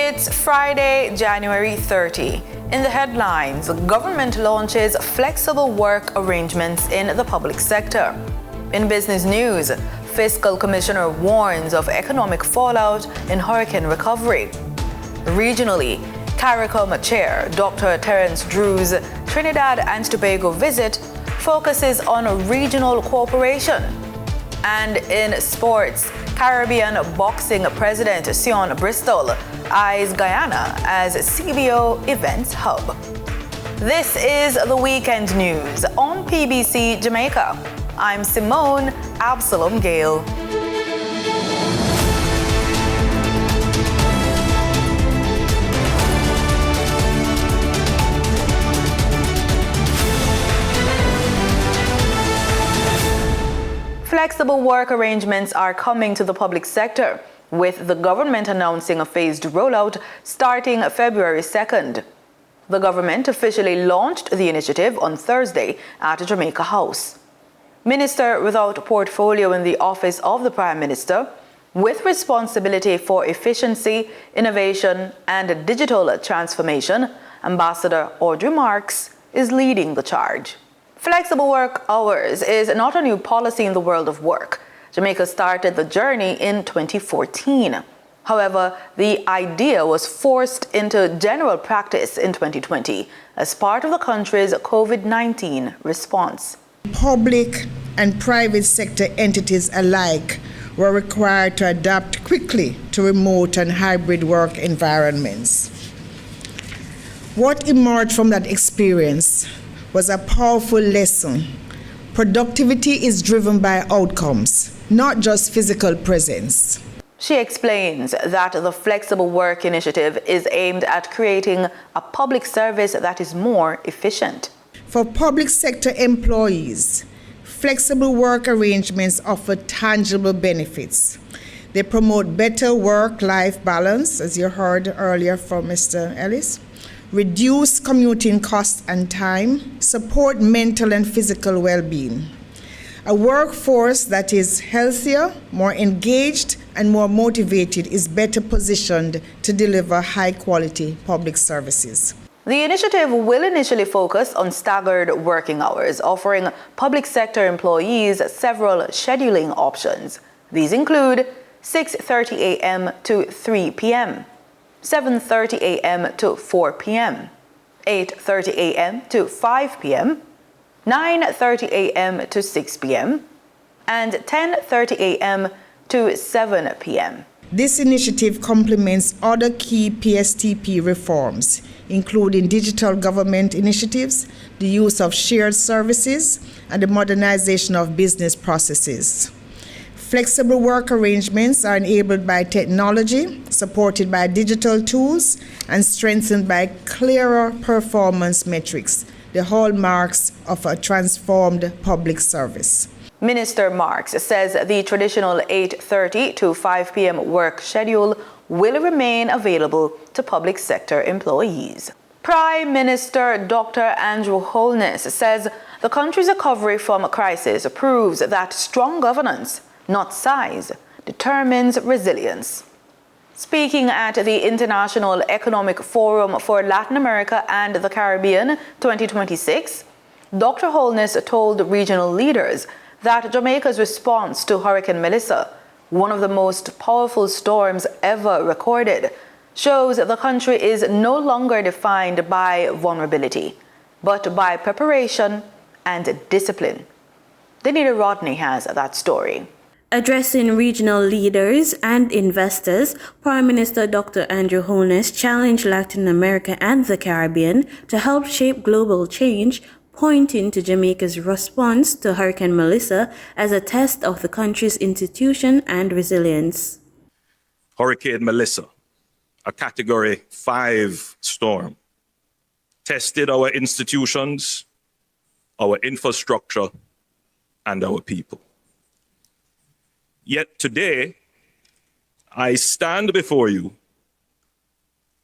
It's Friday, January 30. In the headlines, government launches flexible work arrangements in the public sector. In business news, Fiscal Commissioner warns of economic fallout in hurricane recovery. Regionally, CARICOM Chair Dr. Terence Drew's Trinidad and Tobago visit focuses on regional cooperation. And in sports, Caribbean boxing president Sion Bristol eyes Guyana as CBO events hub. This is the weekend news on PBC Jamaica. I'm Simone Absalom Gale. Flexible work arrangements are coming to the public sector, with the government announcing a phased rollout starting February 2nd. The government officially launched the initiative on Thursday at Jamaica House. Minister without portfolio in the Office of the Prime Minister, with responsibility for efficiency, innovation, and digital transformation, Ambassador Audrey Marks is leading the charge. Flexible work hours is not a new policy in the world of work. Jamaica started the journey in 2014. However, the idea was forced into general practice in 2020 as part of the country's COVID-19 response. Public and private sector entities alike were required to adapt quickly to remote and hybrid work environments. What emerged from that experience was a powerful lesson. Productivity is driven by outcomes, not just physical presence. She explains that the Flexible Work Initiative is aimed at creating a public service that is more efficient. For public sector employees, flexible work arrangements offer tangible benefits. They promote better work-life balance, as you heard earlier from Mr. Ellis, reduce commuting costs and time, support mental and physical well-being. A workforce that is healthier, more engaged, and more motivated is better positioned to deliver high-quality public services. The initiative will initially focus on staggered working hours, offering public sector employees several scheduling options. These include 6:30 a.m. to 3 p.m., 7:30 a.m. to 4 p.m., 8:30 a.m. to 5 p.m., 9:30 a.m. to 6 p.m., and 10:30 a.m. to 7 p.m. This initiative complements other key PSTP reforms, including digital government initiatives, the use of shared services, and the modernization of business processes. Flexible work arrangements are enabled by technology, supported by digital tools, and strengthened by clearer performance metrics, the hallmarks of a transformed public service. Minister Marks says the traditional 8:30 to 5 p.m. work schedule will remain available to public sector employees. Prime Minister Dr. Andrew Holness says the country's recovery from a crisis proves that strong governance, not size, determines resilience. Speaking at the International Economic Forum for Latin America and the Caribbean 2026, Dr. Holness told regional leaders that Jamaica's response to Hurricane Melissa, one of the most powerful storms ever recorded, shows the country is no longer defined by vulnerability, but by preparation and discipline. Danita Rodney has that story. Addressing regional leaders and investors, Prime Minister Dr. Andrew Holness challenged Latin America and the Caribbean to help shape global change, pointing to Jamaica's response to Hurricane Melissa as a test of the country's institution and resilience. Hurricane Melissa, a Category 5 storm, tested our institutions, our infrastructure, and our people. Yet today, I stand before you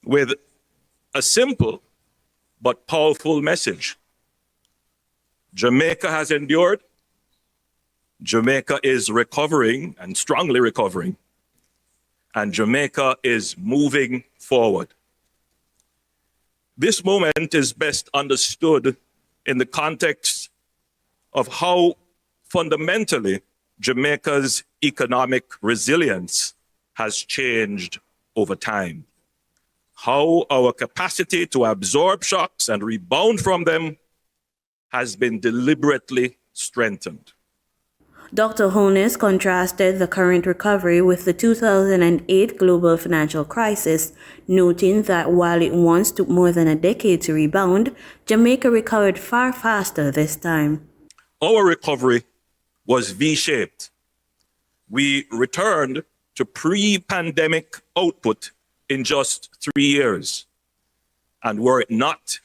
with a simple but powerful message. Jamaica has endured. Jamaica is recovering and strongly recovering. and Jamaica is moving forward. This moment is best understood in the context of how fundamentally Jamaica's economic resilience has changed over time, how our capacity to absorb shocks and rebound from them has been deliberately strengthened. Dr. Holness contrasted the current recovery with the 2008 global financial crisis, noting that while it once took more than a decade to rebound, Jamaica recovered far faster this time. Our recovery was V-shaped. We returned to pre-pandemic output in just 3 years. And were it not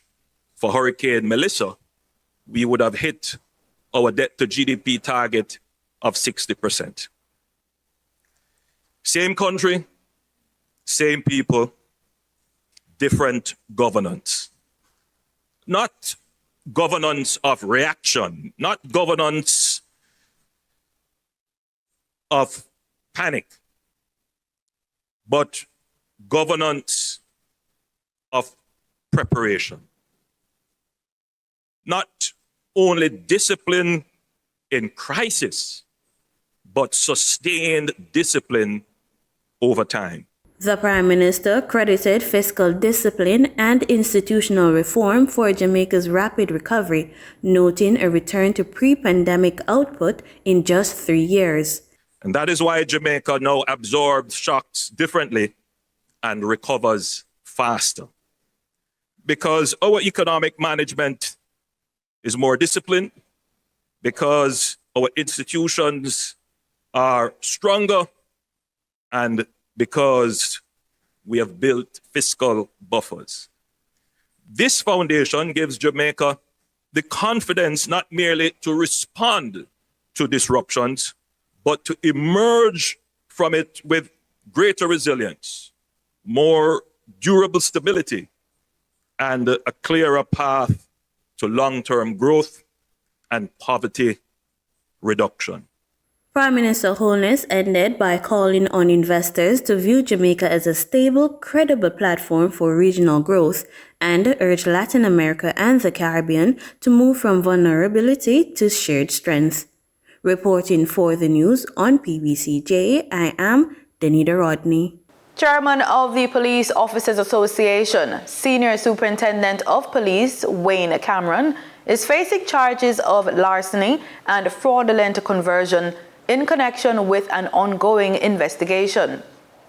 for Hurricane Melissa, we would have hit our debt to GDP target of 60%. Same country, same people, different governance. Not governance of reaction, not governance of panic, but governance of preparation. Not only discipline in crisis, but sustained discipline over time. The Prime Minister credited fiscal discipline and institutional reform for Jamaica's rapid recovery, noting a return to pre-pandemic output in just 3 years. And that is why Jamaica now absorbs shocks differently and recovers faster. Because our economic management is more disciplined, because our institutions are stronger, and because we have built fiscal buffers. This foundation gives Jamaica the confidence not merely to respond to disruptions, but to emerge from it with greater resilience, more durable stability, and a clearer path to long-term growth and poverty reduction. Prime Minister Holness ended by calling on investors to view Jamaica as a stable, credible platform for regional growth and urged Latin America and the Caribbean to move from vulnerability to shared strength. Reporting for the news on PBCJ, I am Denida Rodney. Chairman of the Police Officers Association, Senior Superintendent of Police Wayne Cameron, is facing charges of larceny and fraudulent conversion in connection with an ongoing investigation.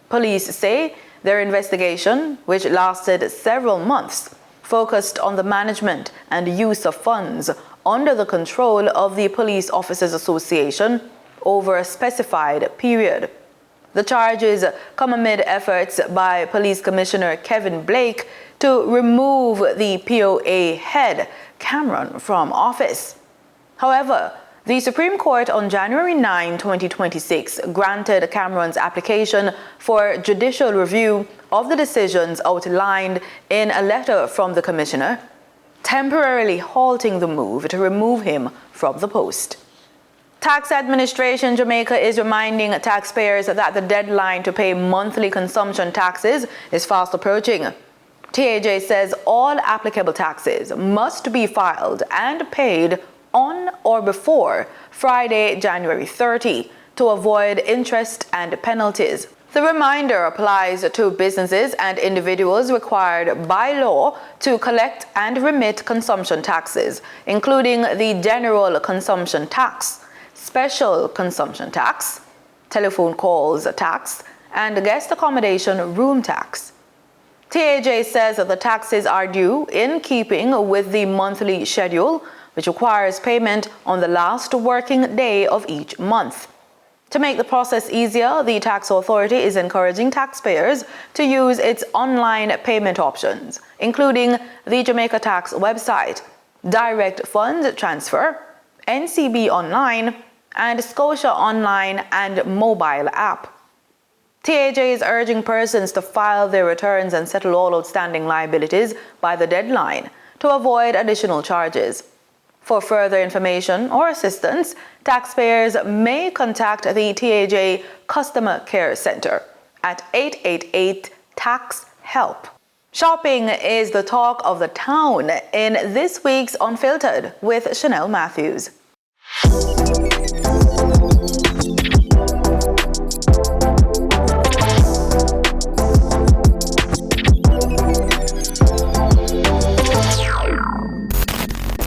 Police say their investigation, which lasted several months, focused on the management and use of funds under the control of the Police Officers Association over a specified period. The charges come amid efforts by Police Commissioner Kevin Blake to remove the POA head, Cameron, from office. However, the Supreme Court on January 9, 2026 granted Cameron's application for judicial review of the decisions outlined in a letter from the Commissioner, temporarily halting the move to remove him from the post. Tax Administration Jamaica is reminding taxpayers that the deadline to pay monthly consumption taxes is fast approaching. TAJ says all applicable taxes must be filed and paid on or before Friday, January 30, to avoid interest and penalties. The reminder applies to businesses and individuals required by law to collect and remit consumption taxes, including the general consumption tax, special consumption tax, telephone calls tax, and guest accommodation room tax. TAJ says that the taxes are due in keeping with the monthly schedule, which requires payment on the last working day of each month. To make the process easier, the tax authority is encouraging taxpayers to use its online payment options, including the Jamaica Tax website, direct fund transfer, NCB Online, and Scotia Online and mobile app. TAJ is urging persons to file their returns and settle all outstanding liabilities by the deadline to avoid additional charges. For further information or assistance, taxpayers may contact the TAJ Customer Care Center at 888-TAX-HELP. Shopping is the talk of the town in this week's Unfiltered with Chanel Matthews.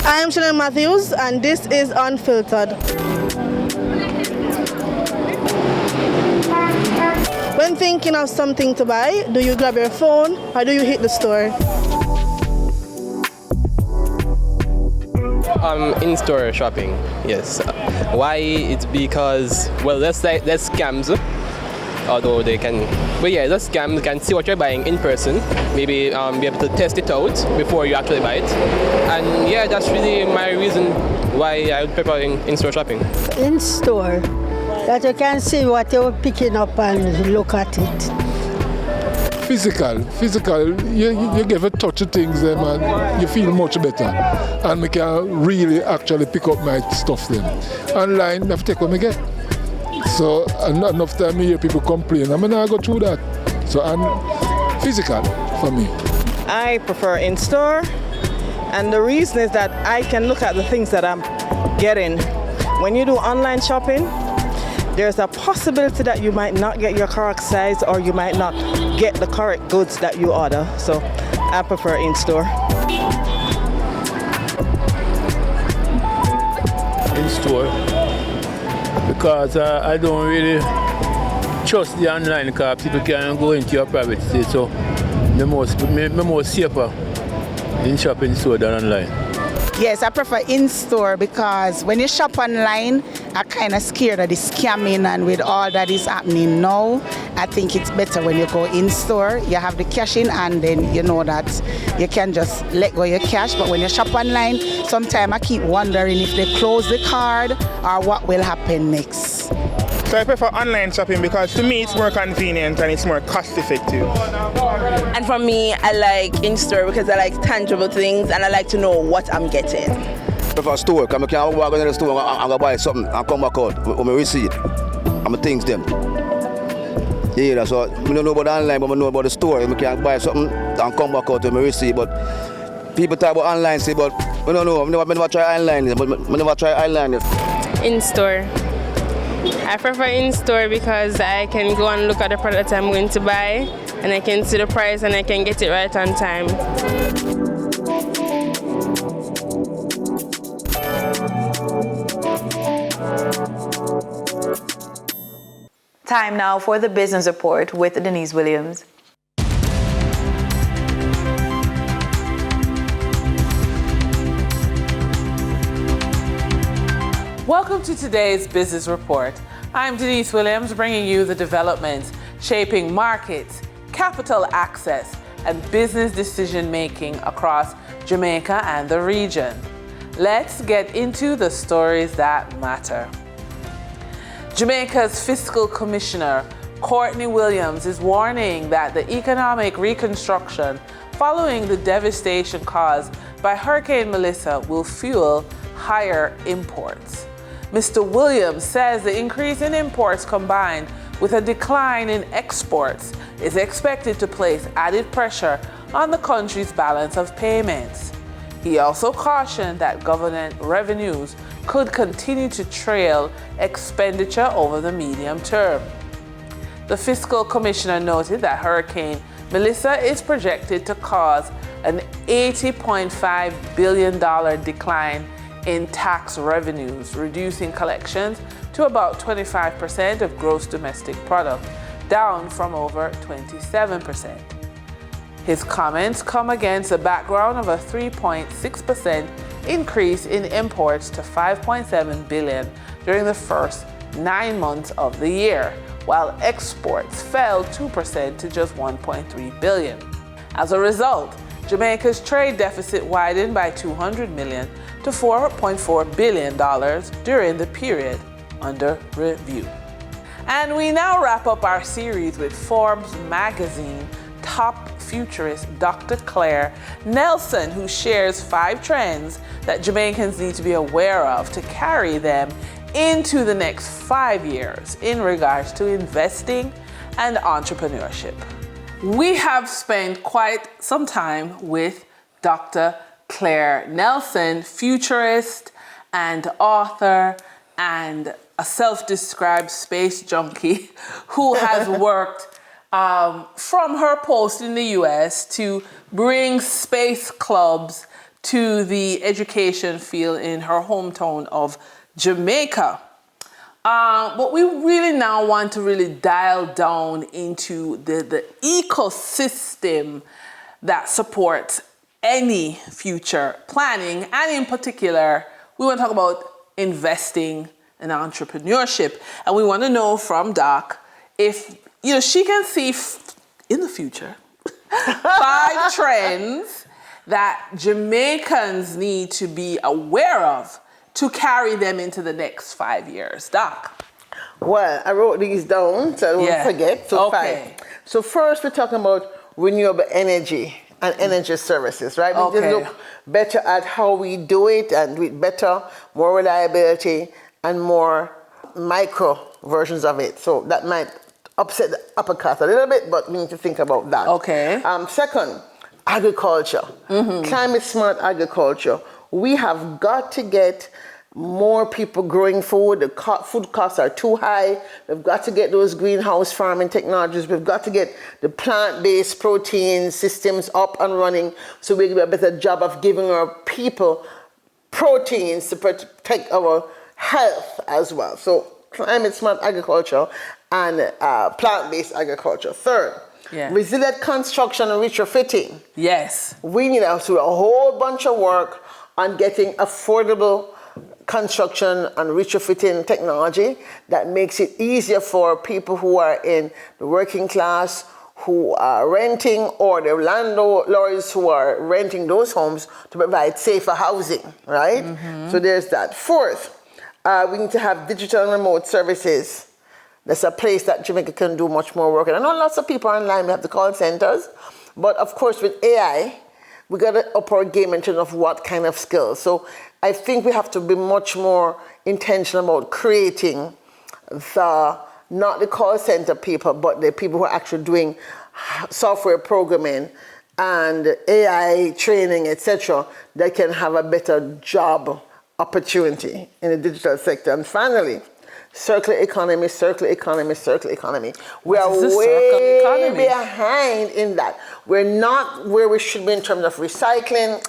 I'm Chanel Matthews, and this is Unfiltered. When thinking of something to buy, do you grab your phone or do you hit the store? In-store shopping, yes. Why? It's because, well, that's scams. Although they can, but yeah, that's scams. You can see what you're buying in person, maybe be able to test it out before you actually buy it. And yeah, that's really my reason why I would prefer in-store shopping. In-store, that you can see what you're picking up and look at it. Physical, you give a touch of things them and you feel much better. And we can really actually pick up my stuff then. Online, I have to take what I get. So enough time I hear people complain. I mean, I go through that. So and physical for me. I prefer in-store, and the reason is that I can look at the things that I'm getting. When you do online shopping, there's a possibility that you might not get your correct size or you might not get the correct goods that you order. So I prefer in-store. In-store. Because I don't really trust the online because people can go into your privacy, so I'm more safer in shopping store than online. Yes, I prefer in-store because when you shop online, I'm kind of scared of the scamming and with all that is happening now. I think it's better when you go in-store, you have the cash in and then you know that you can just let go your cash. But when you shop online, sometimes I keep wondering if they close the card or what will happen next. So I prefer online shopping because to me it's more convenient and it's more cost effective. And for me, I like in-store because I like tangible things and I like to know what I'm getting. I prefer store because I can walk into the store and go buy something and come back out with my receipt and my things them. Yeah, that's what. I don't know about online, but I know about the store. I can buy something and come back out with my receipt. But people talk about online, say, but I don't know. I never try online, but I never try online. In-store. I prefer in-store because I can go and look at the product I'm going to buy and I can see the price and I can get it right on time. Time now for the Business Report with Denise Williams. Welcome to today's Business Report. I'm Denise Williams, bringing you the developments shaping markets, capital access, and business decision-making across Jamaica and the region. Let's get into the stories that matter. Jamaica's Fiscal Commissioner, Courtney Williams, is warning that the economic reconstruction following the devastation caused by Hurricane Melissa will fuel higher imports. Mr. Williams says the increase in imports combined with a decline in exports is expected to place added pressure on the country's balance of payments. He also cautioned that government revenues could continue to trail expenditure over the medium term. The Fiscal Commissioner noted that Hurricane Melissa is projected to cause an $80.5 billion decline in tax revenues, reducing collections to about 25% of gross domestic product, down from over 27%. His comments come against the background of a 3.6% increase in imports to 5.7 billion during the first 9 months of the year, while exports fell 2% to just 1.3 billion. As a result, Jamaica's trade deficit widened by $200 million to $4.4 billion during the period under review. And we now wrap up our series with Forbes magazine top futurist Dr. Claire Nelson, who shares 5 trends that Jamaicans need to be aware of to carry them into the next 5 years in regards to investing and entrepreneurship. We have spent quite some time with Dr. Claire Nelson, futurist and author and a self-described space junkie who has worked from her post in the US to bring space clubs to the education field in her hometown of Jamaica. But we really now want to really dial down into the ecosystem that supports any future planning. And in particular, we want to talk about investing and entrepreneurship. And we want to know from Doc if, she can see in the future 5 trends that Jamaicans need to be aware of to carry them into the next 5 years. Doc? Well, I wrote these down so I don't forget. So okay. 5. So first we're talking about renewable energy and energy services, right? We just look better at how we do it and with better, more reliability and more micro versions of it. So that might upset the upper class a little bit, but we need to think about that. Okay. Second, agriculture. Climate smart agriculture. We have got to get more people growing food. The food costs are too high. We've got to get those greenhouse farming technologies. We've got to get the plant-based protein systems up and running so we can do a better job of giving our people proteins to protect our health as well. So climate smart agriculture and plant-based agriculture. Third, resilient construction and retrofitting. Yes. We need to do a whole bunch of work on getting affordable construction and retrofitting technology that makes it easier for people who are in the working class, who are renting, or the landlords who are renting those homes to provide safer housing, right? So there's that. Fourth, we need to have digital and remote services. That's a place that Jamaica can do much more work. And I know lots of people are online, we have the call centers, but of course with AI, we got to up our game in terms of what kind of skills. So I think we have to be much more intentional about creating not the call center people, but the people who are actually doing software programming and AI training, etc., that can have a better job opportunity in the digital sector. And finally, circular economy. We are way behind in that. We're not where we should be in terms of recycling,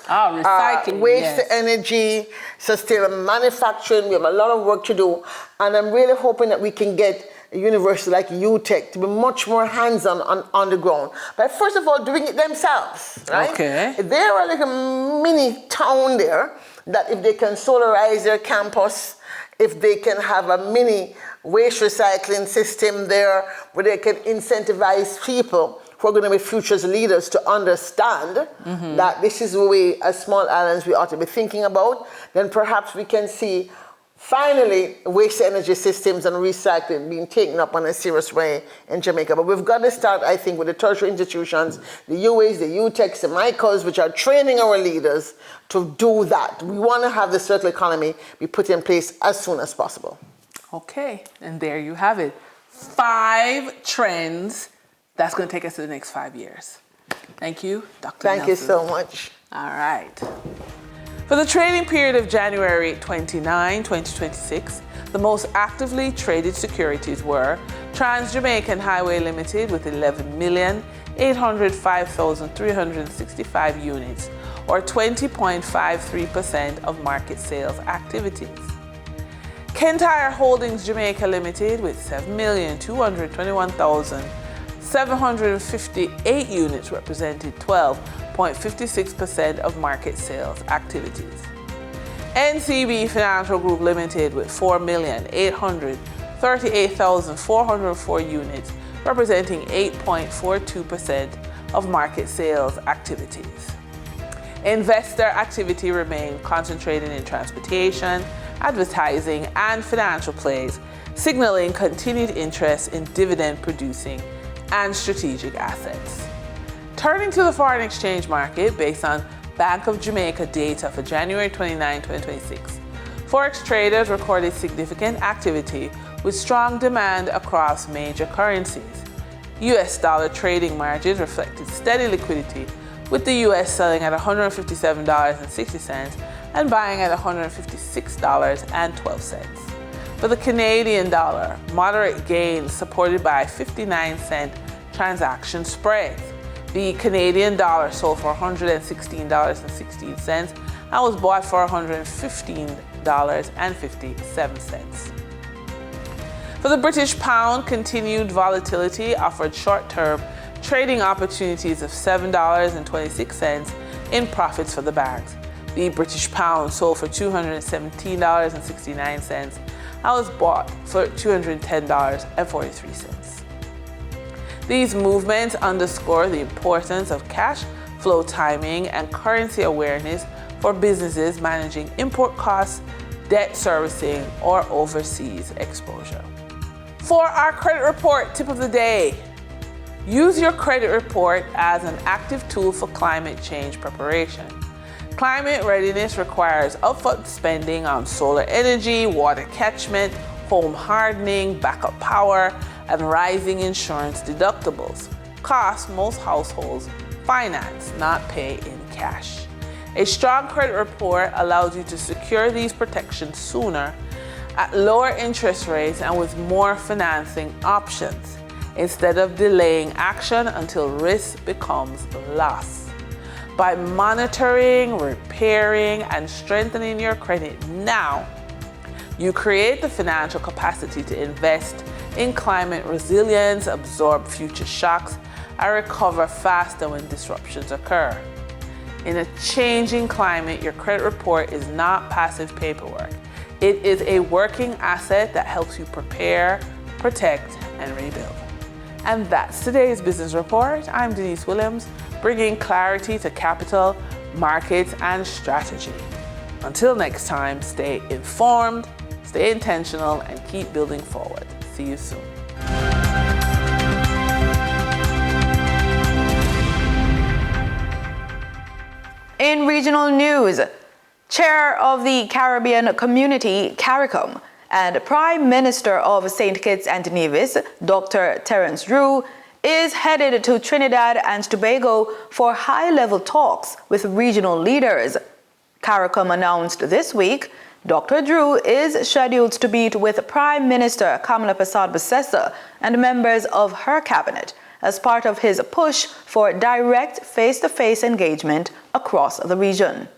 waste to energy, sustainable manufacturing. We have a lot of work to do. And I'm really hoping that we can get a university like UTech to be much more hands-on on the ground. But first of all, doing it themselves, right? Okay. There are like a mini town there that if they can solarize their campus, if they can have a mini waste recycling system there where they can incentivize people who are going to be futures leaders to understand that this is the way as small islands we ought to be thinking about, then perhaps we can see finally waste energy systems and recycling being taken up in a serious way in Jamaica. But we've got to start, I think, with the tertiary institutions, the UAs, the UTECs, the MICOs, which are training our leaders to do that. We want to have the circular economy be put in place as soon as possible. Okay, and there you have it. 5 trends that's going to take us to the next 5 years. Thank you, Dr. Thank you so much. All right. For the trading period of January 29, 2026, the most actively traded securities were Trans-Jamaican Highway Limited with 11,805,365 units, or 20.53% of market sales activities. Kentire Holdings Jamaica Limited with 7,221,758 units, represented 12.56% of market sales activities. NCB Financial Group Limited with 4,838,404 units, representing 8.42% of market sales activities. Investor activity remained concentrated in transportation, advertising, and financial plays, signaling continued interest in dividend-producing and strategic assets. Turning to the foreign exchange market, based on Bank of Jamaica data for January 29, 2026, Forex traders recorded significant activity with strong demand across major currencies. US dollar trading margins reflected steady liquidity, with the US selling at $157.60 and buying at $156.12. For the Canadian dollar, moderate gains supported by 59-cent transaction spreads. The Canadian dollar sold for $116.16 and was bought for $115.57. For the British pound, continued volatility offered short-term trading opportunities of $7.26 in profits for the banks. The British pound sold for $217.69 and was bought for $210.43. These movements underscore the importance of cash flow timing and currency awareness for businesses managing import costs, debt servicing, or overseas exposure. For our credit report tip of the day, use your credit report as an active tool for climate change preparation. Climate readiness requires upfront spending on solar energy, water catchment, home hardening, backup power, and rising insurance deductibles. Costs most households finance, not pay in cash. A strong credit report allows you to secure these protections sooner, at lower interest rates, and with more financing options, instead of delaying action until risk becomes loss. By monitoring, repairing, and strengthening your credit now, you create the financial capacity to invest in climate resilience, absorb future shocks, and recover faster when disruptions occur. In a changing climate, your credit report is not passive paperwork. It is a working asset that helps you prepare, protect, and rebuild. And that's today's business report. I'm Denise Williams, bringing clarity to capital, markets, and strategy. Until next time, stay informed, stay intentional, and keep building forward. See you soon. In regional news, Chair of the Caribbean Community, CARICOM, and Prime Minister of St. Kitts and Nevis, Dr. Terence Drew, is headed to Trinidad and Tobago for high-level talks with regional leaders. CARICOM announced this week Dr. Drew is scheduled to meet with Prime Minister Kamala Persad-Bissessar and members of her cabinet as part of his push for direct face-to-face engagement across the region.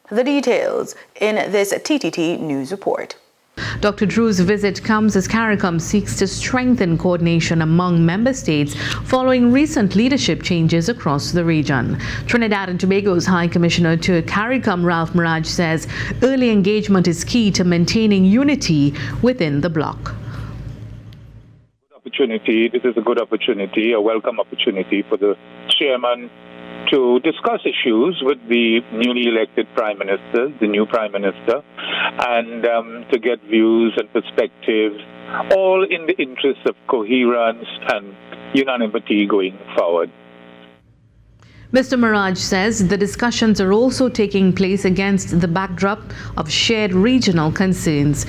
The details in this TTT News report. Dr. Drew's visit comes as CARICOM seeks to strengthen coordination among member states following recent leadership changes across the region. Trinidad and Tobago's High Commissioner to CARICOM, Ralph Mirage, says early engagement is key to maintaining unity within the bloc. This is a good opportunity, a welcome opportunity for the chairman to discuss issues with the newly elected Prime Minister, the new Prime Minister, and to get views and perspectives, all in the interest of coherence and unanimity going forward. Mr. Mirage says the discussions are also taking place against the backdrop of shared regional concerns.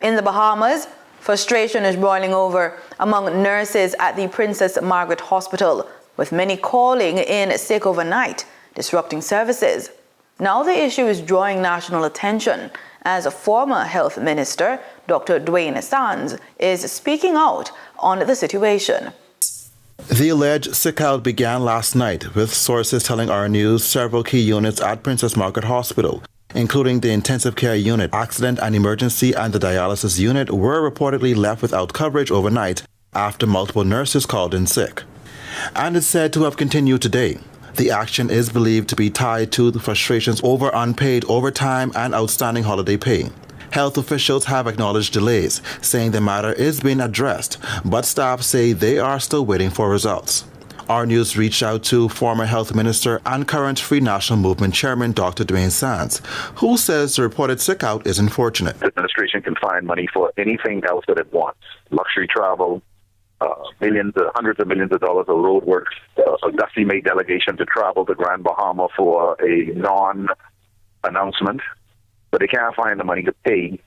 In the Bahamas, frustration is boiling over among nurses at the Princess Margaret Hospital, with many calling in sick overnight, disrupting services. Now the issue is drawing national attention as a former health minister, Dr. Dwayne Sands, is speaking out on the situation. The alleged sick-out began last night, with sources telling our news several key units at Princess Margaret Hospital, including the intensive care unit, accident and emergency, and the dialysis unit, were reportedly left without coverage overnight after multiple nurses called in sick. And is said to have continued today. The action is believed to be tied to the frustrations over unpaid overtime and outstanding holiday pay. Health officials have acknowledged delays, saying the matter is being addressed, but staff say they are still waiting for results. Our news reached out to former health minister and current Free National Movement chairman, Dr. Dwayne Sands, who says the reported sick-out is unfortunate. The administration can find money for anything else that it wants. Luxury travel, hundreds of millions of dollars of road work, a Dusty May delegation to travel to Grand Bahama for a non-announcement, but they can't find the money to pay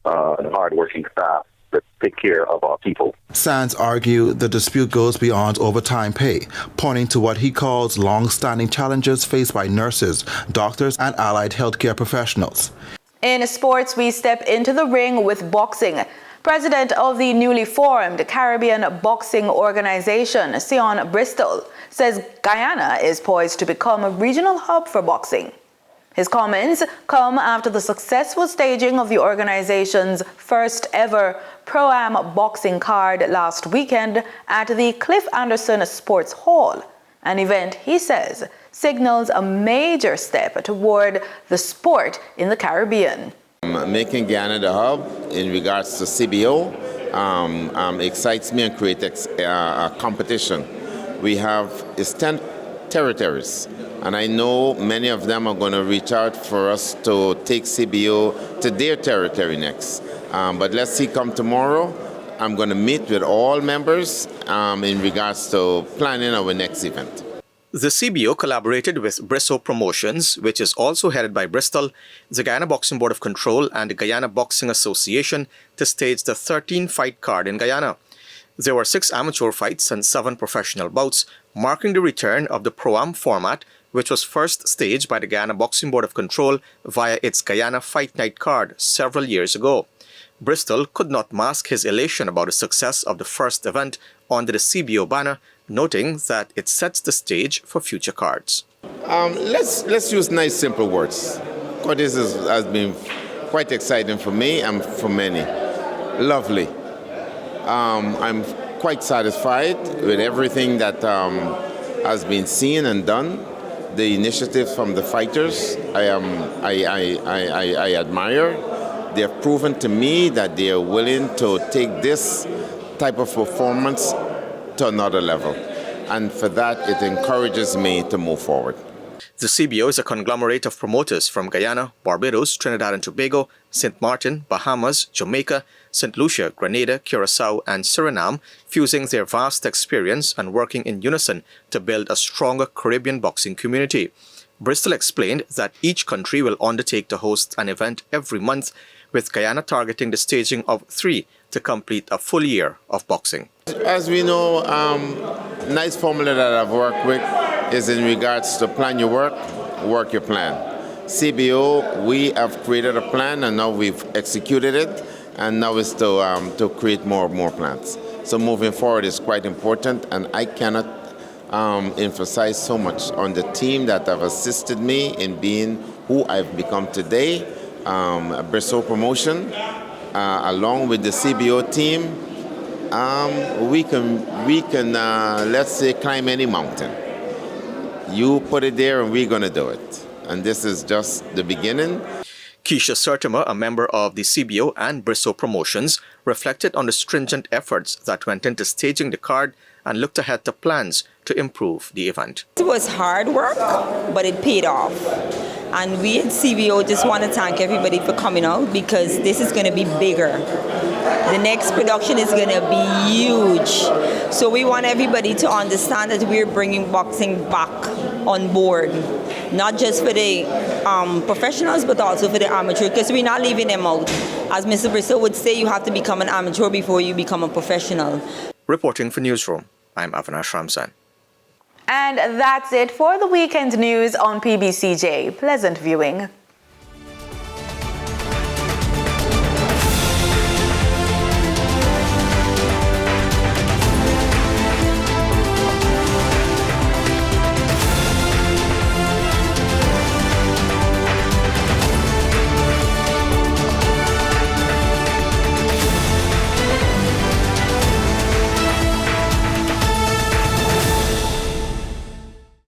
the hard-working staff let's take care of our people. Sands argued the dispute goes beyond overtime pay, pointing to what he calls long-standing challenges faced by nurses, doctors, and allied healthcare professionals. In sports, we step into the ring with boxing. President of the newly formed Caribbean Boxing Organization, Sion Bristol, says Guyana is poised to become a regional hub for boxing. His comments come after the successful staging of the organization's first ever Pro-Am boxing card last weekend at the Cliff Anderson Sports Hall, an event, he says, signals a major step toward the sport in the Caribbean. Making Guyana the hub in regards to CBO excites me and creates a competition. We have 10 territories, and I know many of them are going to reach out for us to take CBO to their territory next. But let's see, come tomorrow, I'm going to meet with all members in regards to planning our next event. The CBO collaborated with Bristol Promotions, which is also headed by Bristol, the Guyana Boxing Board of Control, and the Guyana Boxing Association to stage the 13-fight card in Guyana. There were 6 amateur fights and 7 professional bouts, marking the return of the Pro-Am format, which was first staged by the Guyana Boxing Board of Control via its Guyana Fight Night card several years ago. Bristol could not mask his elation about the success of the first event under the CBO banner, noting that it sets the stage for future cards. Let's use nice, simple words. Because this has been quite exciting for me and for many. Lovely. I'm quite satisfied with everything that has been seen and done. The initiative from the fighters, I admire. They have proven to me that they are willing to take this type of performance to another level. And for that, it encourages me to move forward. The CBO is a conglomerate of promoters from Guyana, Barbados, Trinidad and Tobago, St. Martin, Bahamas, Jamaica, St. Lucia, Grenada, Curacao, and Suriname, fusing their vast experience and working in unison to build a stronger Caribbean boxing community. Bristol explained that each country will undertake to host an event every month, with Guyana targeting the staging of 3 to complete a full year of boxing. As we know, nice formula that I've worked with is in regards to plan your work, work your plan. CBO, we have created a plan and now we've executed it, and now it's to create more plans. So moving forward is quite important, and I cannot emphasize so much on the team that have assisted me in being who I've become today. Bristol Promotion, along with the CBO team, we can let's say climb any mountain. You put it there and we're going to do it. And this is just the beginning. Keisha Sertimer, a member of the CBO and Bristol Promotions, reflected on the stringent efforts that went into staging the card and looked ahead to plans to improve the event. It was hard work, but it paid off. And we at CBO just want to thank everybody for coming out, because this is going to be bigger. The next production is going to be huge. So we want everybody to understand that we're bringing boxing back on board. Not just for the professionals, but also for the amateur, because we're not leaving them out. As Mr. Bristol would say, you have to become an amateur before you become a professional. Reporting for Newsroom, I'm Avinash Ramzan. And that's it for the weekend news on PBCJ. Pleasant viewing.